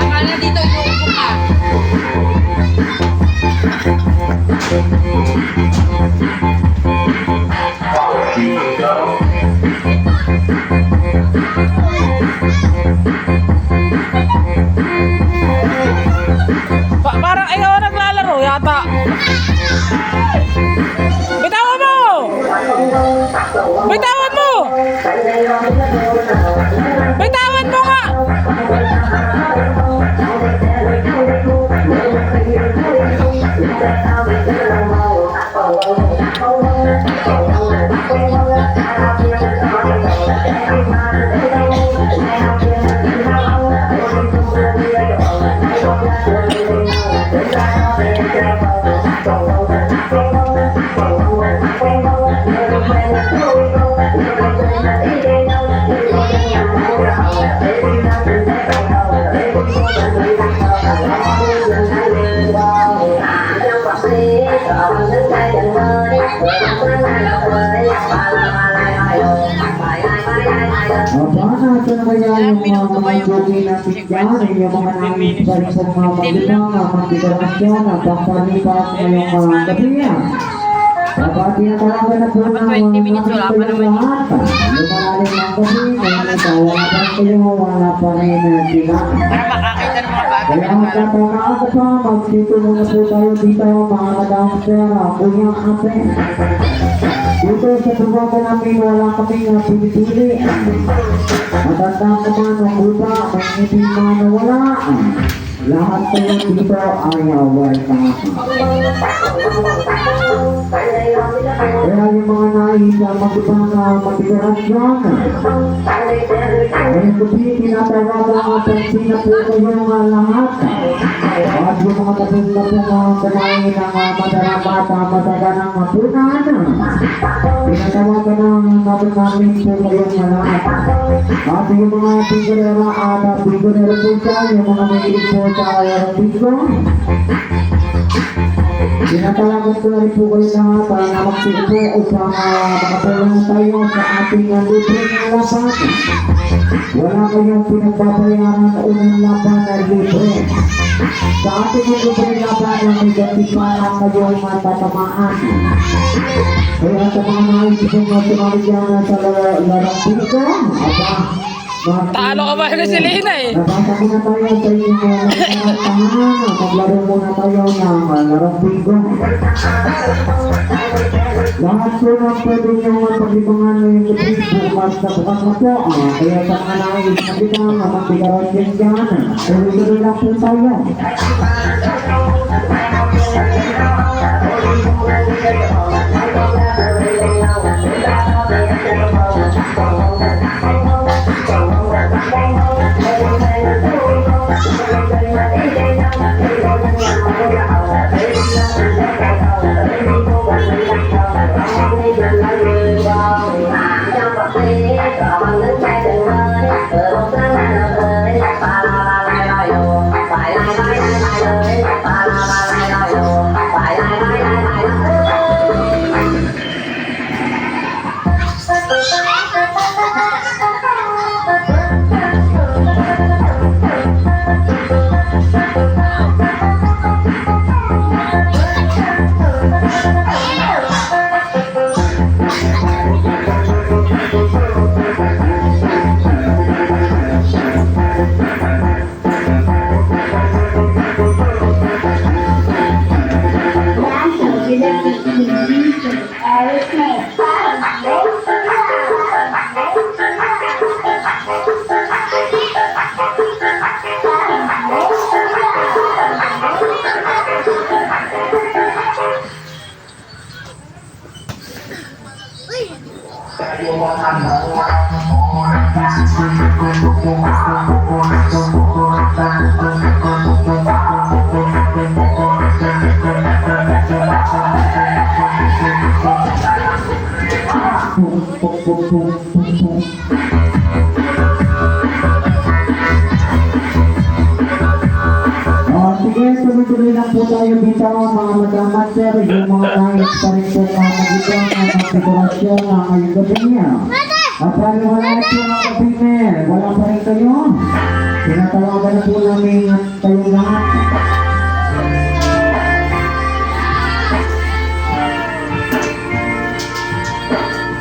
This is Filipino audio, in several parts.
Akala dito inuupo ka. Parang ikaw ang naglalaro yata. Bitawan mo! Bitawan mo! Bitawan mo nga! Ilang minuto ba yung sequence? 15 minutes. Dapat 20 minutes, wala pa naman yun. Para makakita ng mga bata. Kaya magtataka ako pa, magtitulong na po tayo dito, mga madamang pera, kunyang ate. Dito sa tubaga namin, wala kami na pinipili. Matanda ko man ang buta, may hindi man nawala. Lahat kayo dito ay welcome. Kaya yung mga nais na mag-ibang mag-ibarasyon, ay kasi tinatawagan ang atensin na po kayo mga lahat. At yung mga kapit na po mga kumain ng madarapat, mataga ng mapunan, tinatawagan ang natin namin po kayo mga lahat. At yung mga figurera at figurera po siya, yung mga nagilig po sa aerobico, tinatawagan ko na rin po kayo lahat na magsipo upang makatulong tayo sa ating libreng laban. Wala kayong pinagbabayaran na unang laban na libre. Sa ating libreng laban na may gantipanan kayong matatamaan. Kaya sa mga naisipin na sumaligyan sa larang piko, Talo ka ba na si Lina eh? nabasa muna tayo sa inyong mga tahanan. Maglaro muna tayo ng larang piko. Lahat po ng pwede niyong mapaglibangan na yung libreng bukas na bukas na po. Kaya sa mga nais na bilang magbigaran din dyan. Tuloy-tuloy lang po tayo. Sige, tuloy-tuloy lang po tayo dito mga mag-amaster. Yung mga nais pa rin po na mag-ibang mga dekorasyon na ngayong gabi niya. At paano wala ito mga kapimir? Tinatawagan na po namin at kayong lahat.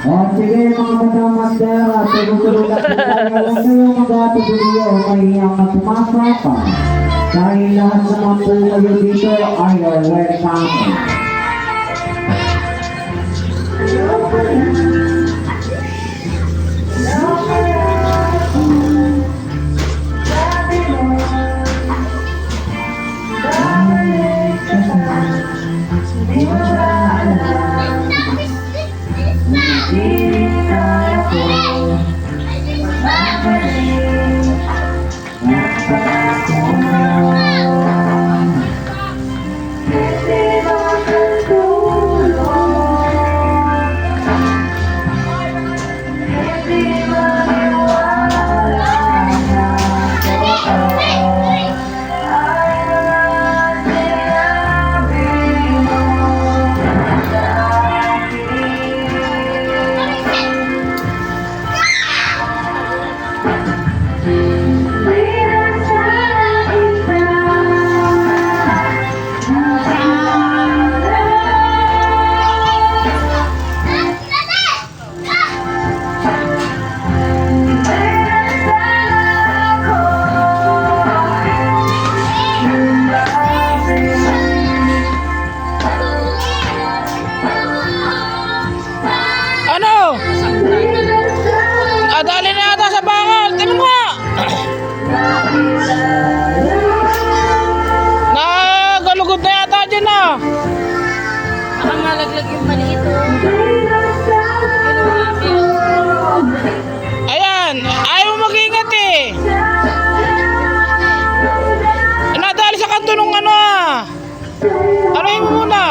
O sige mga madam-master, tulog-tulog na po tayo. Huwag kayong mag-atubili o mahiyang magpumasa. Dahil lahat naman po kayo dito ay welcome. Ano? Dali na yata sa bakal. Tingnan mo nga. Nagalugod na yata dyan ah. Baka malaglag yung maliit. Ayan. Ayaw mo mag-ingat eh. Nadali sa kanto nung ano ah. Anuhin mo muna.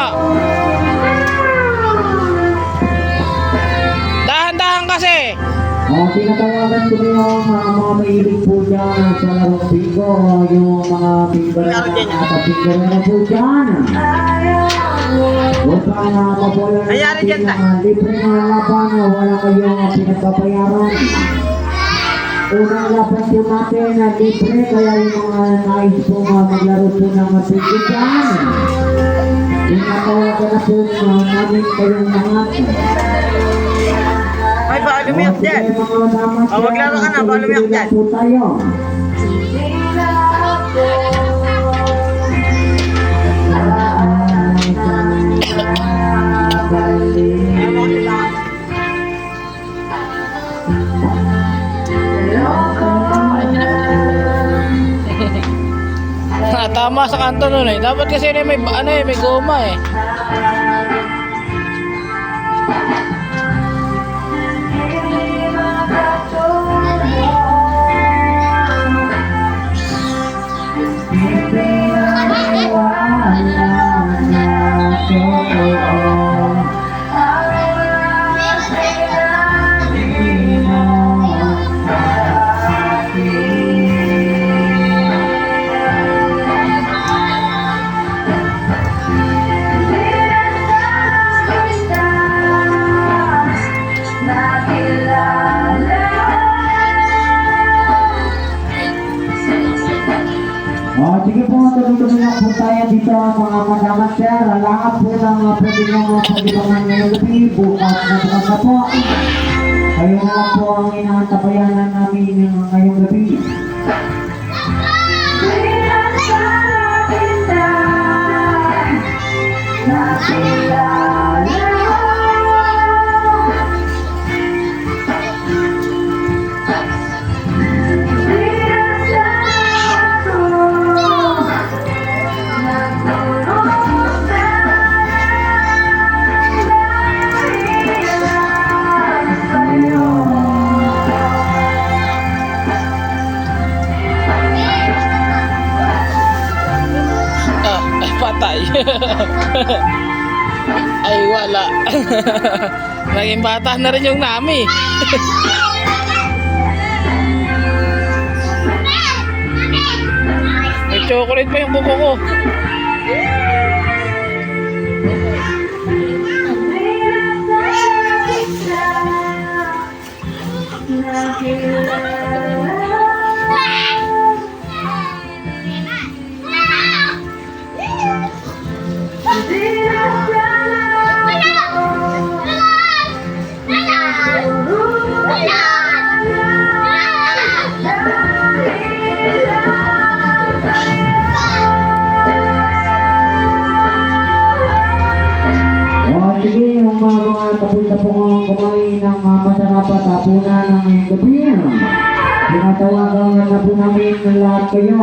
Dahan-dahan kasi. Tinatawagan ko na yung mga mahilig po dyan sa larong bingo, yung mga bingo na nakapingo na po dyan. Upang mabola natin ang libre na laban, wala kayong pinagpapayaran. Unang laban po natin na libre, kaya yung mga nais po maglaro po ng bingo dyan. Tinatawagan na po namin kayong mga. Ay, baka lumiyak dyan. Maglaro ka na, baka lumiyak dyan. Tama sa kanto nun eh. Dapat kasi may ano eh, may goma eh. Sige po, tuloy-tuloy lang po tayo dito mga madam sir. Lahat po ng pwede nyo pagdibangan ngayong gabi, bukas na po. Kayo na po ang inaantabayanan namin ngayong gabi. Patay. Ay wala. Naging bata na rin yung nami. May chocolate pa yung buko ko. tapunan ng ngayong gabi. Tinatawagan na po namin ng lahat kayo.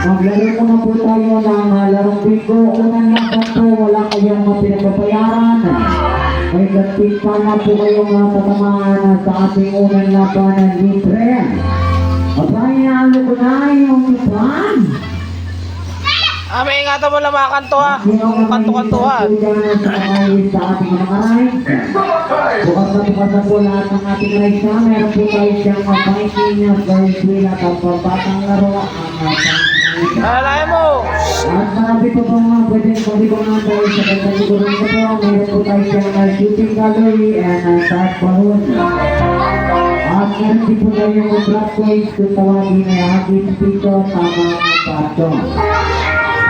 Maglaro muna po tayo ng larong bingo. Unang laban po, wala kayong pinagpapayaran. May gating pa na po kayong tatamaan sa ating unang laban ng libre. Mapahinalo ko na yung ipan. May ingatan mo lang mga kanto ha. Kanto-kantuhan. Sa ating mga rides. Bukas na po lahat ng ating rides na. Meron po tayo siyang biking, girls wheel at ang pambatang laro. Alay mo. At marami po po mga pwedeng pag-ibang tayo sa kanya siguro na po. Meron po tayo siyang shooting gallery and start balloon. At meron din po tayo yung drop place kung tawagin ay hagis dito sa mga pato.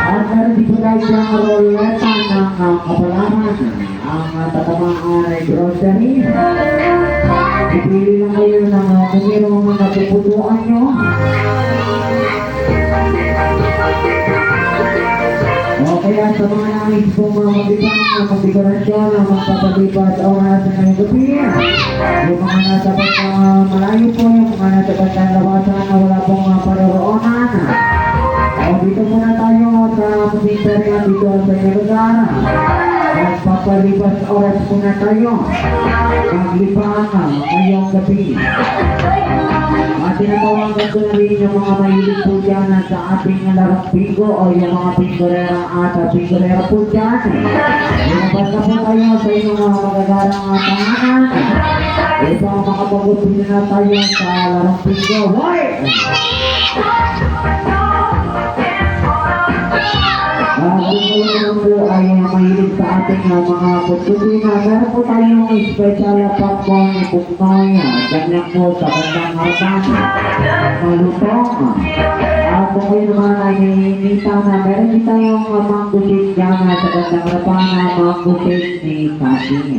At meron din po tayo siyang roleta ng kapalaran. Ang tatamaan ay grocery. Ipili lang kayo ng numero na napuputuan nyo. O kaya sa mga nangis pong magbibang ng konfigurasyon ng magpapalipat oras na ngayong gabi. Yung mga nasa malayo po, yung mga nasa bandang lawasan na wala pong paroroonan. O dito muna tayo sa pag-internet dito sa inyong lugar. Magpapalipas oras muna tayo. Maglibang ngayong gabi. At tinatawagan ko na rin yung mga mahilig po dyan sa ating larong bingo o yung mga pingorera at pingorera po dyan. Lumabas na po tayo sa inyong mga magagarang tahanan. Ito ang makapagutin na tayo sa larong bingo. Hoy! Kung po ay mahilig sa ating mga kutsina, meron po tayong special pakbong ipugnoy. Ganyan po sa bandang hartan, malutong. At kung kayo naman ay naiinita na, meron din tayong manggusit dyan sa bandang harapan na manggusit ni Kasing.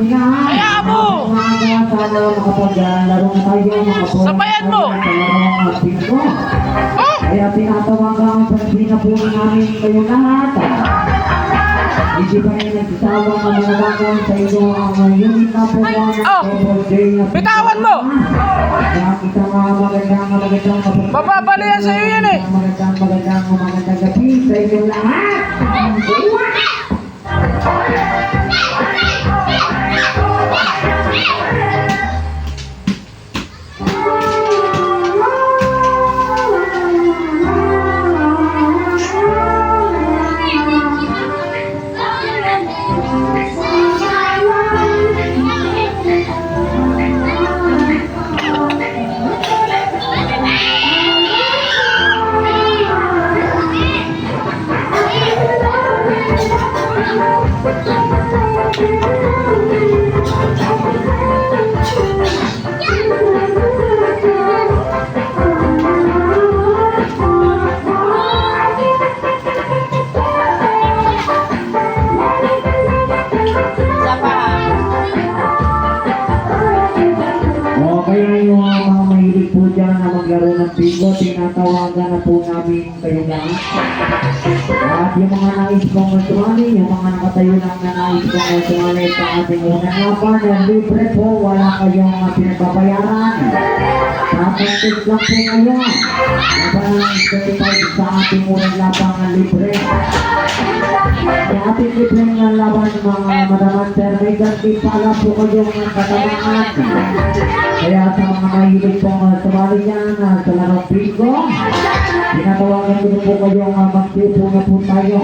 Hayaan mo! Sabayan mo! Kaya tinatawagan sa pinapuli namin kayo lahat. Hindi pa rin nagsasawang mananawagan sa iyo ang unit na po ng bitawan mo! Mababali yan sa'yo yan eh! Magandang gabi sa iyo lahat. Bingo, tinatawagan na po namin kayo lahat. At yung mga nais kong sumali, yung mga nakatayo lang na nais kong sumali sa ating unang laban, libre po, wala kayong pinagpapayaran. Tatantis lang po ngayon. Laban ng 35 sa ating unang laban libre. Sa ating libre ng laban, mga madaman sir, may ganti pala po kayong katamaan. Kaya sa mga mahilig pong sumali dyan sa larong bingo, tinatawagan ko po kayong magtipo na po tayo.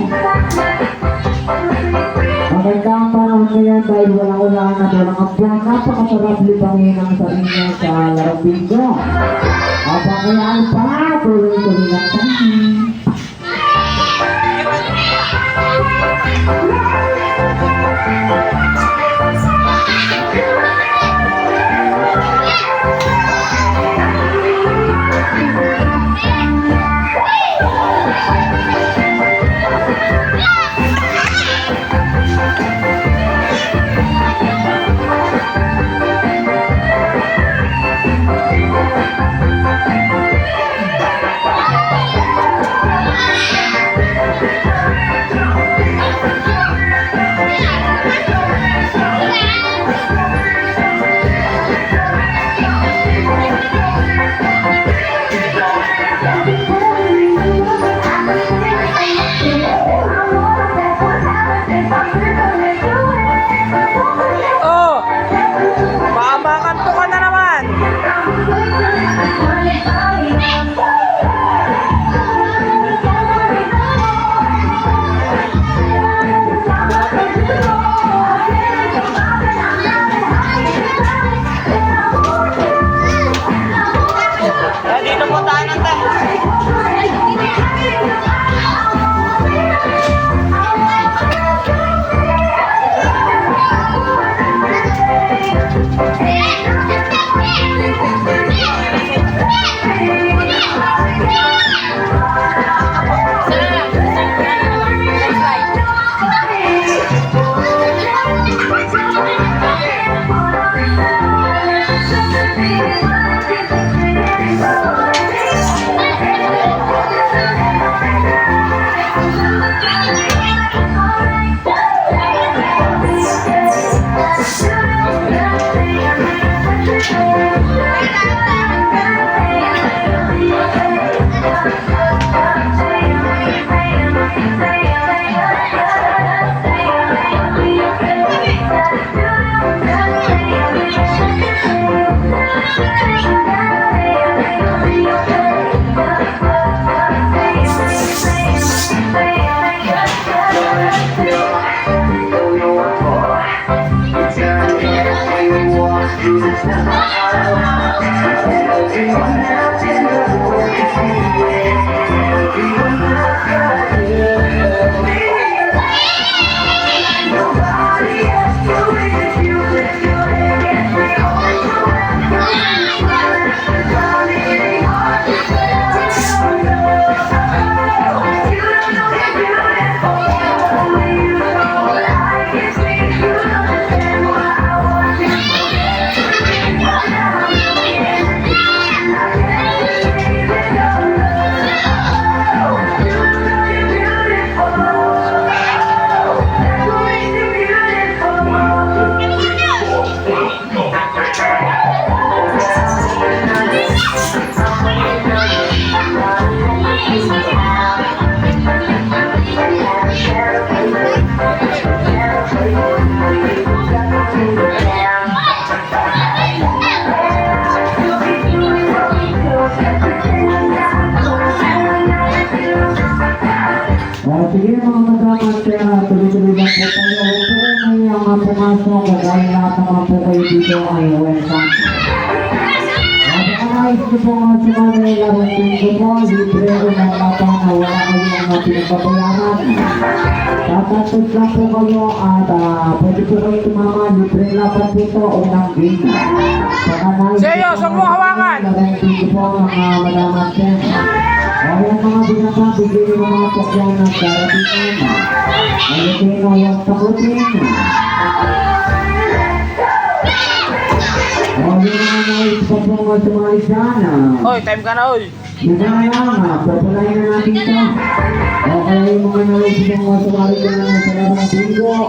Magandang panahon ngayon dahil wala na walang abuan. Napakasarap libangin ang sarili sa larong bingo. Apakayaan pa, tuloy-tuloy lang tayo. Sige mga kasama, kaya tuloy-tuloy lang po tayo. Ito ay ang pumasok, kagaya lahat naman po kayo dito ay welcome. Nais niyo po mga sumali, larong tingin po, libre o ng laban na wala kayong pinagpapayaran. Tatatod lang po kayo at pwede po kayo tumama, libre laban po ito o ng game. Seyo, saan mo hawakan? Larong tingin po mga madaman din. Ayan mga binata, bigyan yung mga pokyan ng karabingan. Alitin o yung takutin. O yung mga nais pa po mga sumali dyan. Hoy, time ka na, hoy. Yun na lang, papalayin na natin ito. O kaya yung mga nais pa mga sumali dyan sa larong bingo.